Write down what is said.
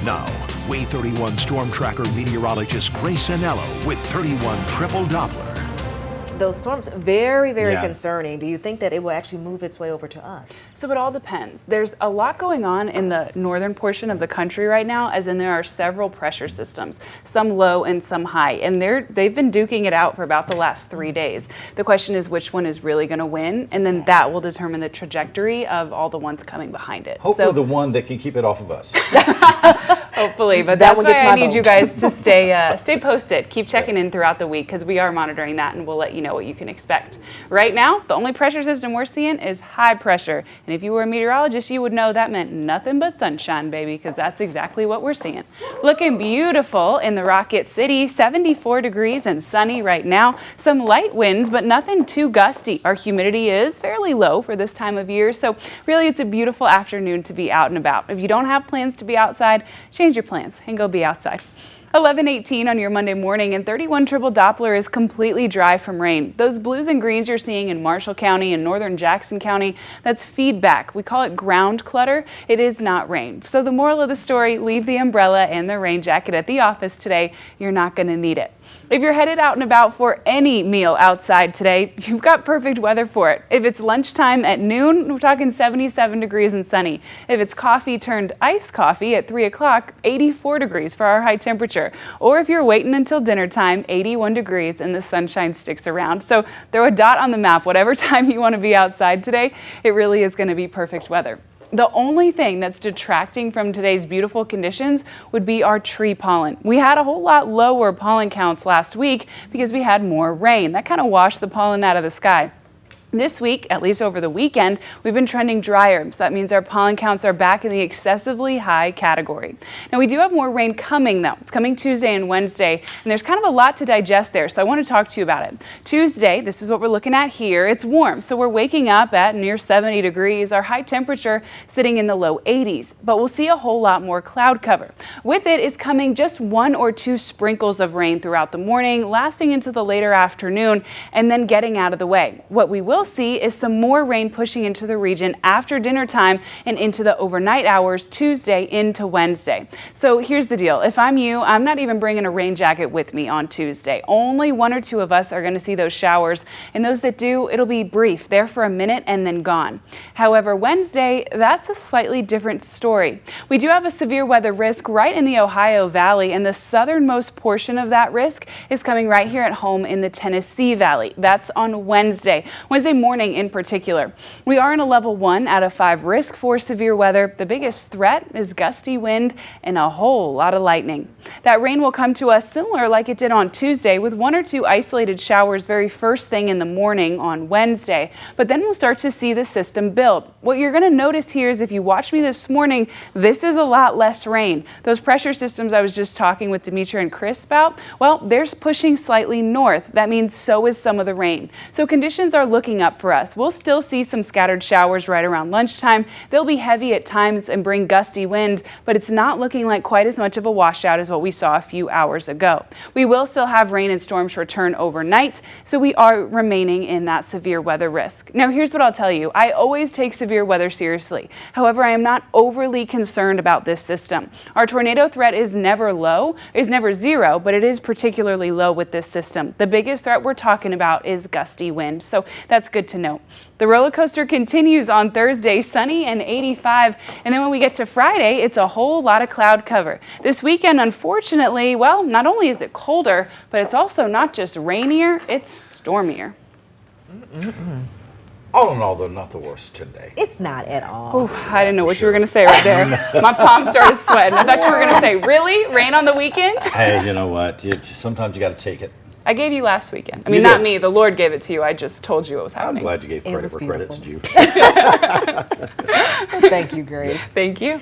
Now, Way 31 Storm Tracker meteorologist Grace Anello with 31 Triple Doppler. Those storms, very concerning. Do you think that it will actually move its way over to us? So it all depends. There's a lot going on in the northern portion of the country right now, as in there are several pressure systems, some low and some high, and they've been duking it out for about the last 3 days. The question is which one is really going to win, and then that will determine the trajectory of all the ones coming behind it. Hopefully the one that can keep it off of us. Hopefully, but that's why I need you guys to stay posted. Keep checking in throughout the week because we are monitoring that, and we'll let you know what you can expect. Right now, the only pressure system we're seeing is high pressure. And if you were a meteorologist, you would know that meant nothing but sunshine, baby, because that's exactly what we're seeing. Looking beautiful in the Rocket City, 74 degrees and sunny right now. Some light winds, but nothing too gusty. Our humidity is fairly low for this time of year, so really it's a beautiful afternoon to be out and about. If you don't have plans to be outside, change your plans and go be outside. 11:18 on your Monday morning, and 31 Triple Doppler is completely dry from rain. Those blues and greens you're seeing in Marshall County and northern Jackson County, that's feedback. We call it ground clutter. It is not rain. So the moral of the story, leave the umbrella and the rain jacket at the office today. You're not going to need it. If you're headed out and about for any meal outside today, you've got perfect weather for it. If it's lunchtime at noon, we're talking 77 degrees and sunny. If it's coffee turned iced coffee at 3 o'clock, 84 degrees for our high temperature. Or if you're waiting until dinner time, 81 degrees and the sunshine sticks around. So throw a dot on the map, whatever time you want to be outside today, it really is going to be perfect weather. The only thing that's detracting from today's beautiful conditions would be our tree pollen. We had a whole lot lower pollen counts last week because we had more rain. That kind of washed the pollen out of the sky. This week, at least over the weekend, we've been trending drier, so that means our pollen counts are back in the excessively high category. Now, we do have more rain coming, though. It's coming Tuesday and Wednesday, and there's kind of a lot to digest there, so I want to talk to you about it. Tuesday, this is what we're looking at here. It's warm, so we're waking up at near 70 degrees, our high temperature sitting in the low 80s, but we'll see a whole lot more cloud cover. With it is coming just 1 or 2 sprinkles of rain throughout the morning, lasting into the later afternoon, and then getting out of the way. What we will see is some more rain pushing into the region after dinner time and into the overnight hours Tuesday into Wednesday. So here's the deal. If I'm you, I'm not even bringing a rain jacket with me on Tuesday. Only 1 or 2 of us are going to see those showers, and those that do, it'll be brief, there for a minute and then gone. However, Wednesday, that's a slightly different story. We do have a severe weather risk right in the Ohio Valley, and the southernmost portion of that risk is coming right here at home in the Tennessee Valley. That's on Wednesday morning in particular. We are in a level 1 out of 5 risk for severe weather. The biggest threat is gusty wind and a whole lot of lightning. That rain will come to us similar like it did on Tuesday, with 1 or 2 isolated showers very first thing in the morning on Wednesday, but then we'll start to see the system build. What you're going to notice here is if you watch me this morning, this is a lot less rain. Those pressure systems I was just talking with Demetra and Chris about, well, they're pushing slightly north. That means so is some of the rain. So conditions are looking up for us. We'll still see some scattered showers right around lunchtime. They'll be heavy at times and bring gusty wind, but it's not looking like quite as much of a washout as what we saw a few hours ago. We will still have rain and storms return overnight, so we are remaining in that severe weather risk. Now, here's what I'll tell you. I always take severe weather seriously. However, I am not overly concerned about this system. Our tornado threat is never zero, but it is particularly low with this system. The biggest threat we're talking about is gusty wind, so that's good to know. The roller coaster continues on Thursday, sunny and 85, and then when we get to Friday, it's a whole lot of cloud cover. This weekend, unfortunately, well, not only is it colder, but it's also not just rainier, it's stormier. All in all, though, not the worst today. It's not at all. Ooh, I didn't know what you were going to say right there. My palms started sweating. I thought you were going to say, really? Rain on the weekend? Hey, you know what? Sometimes you got to take it. I gave you last weekend. I mean, not me. The Lord gave it to you. I just told you what was happening. I'm glad you gave credit where credit's due. Thank you, Grace. Thank you.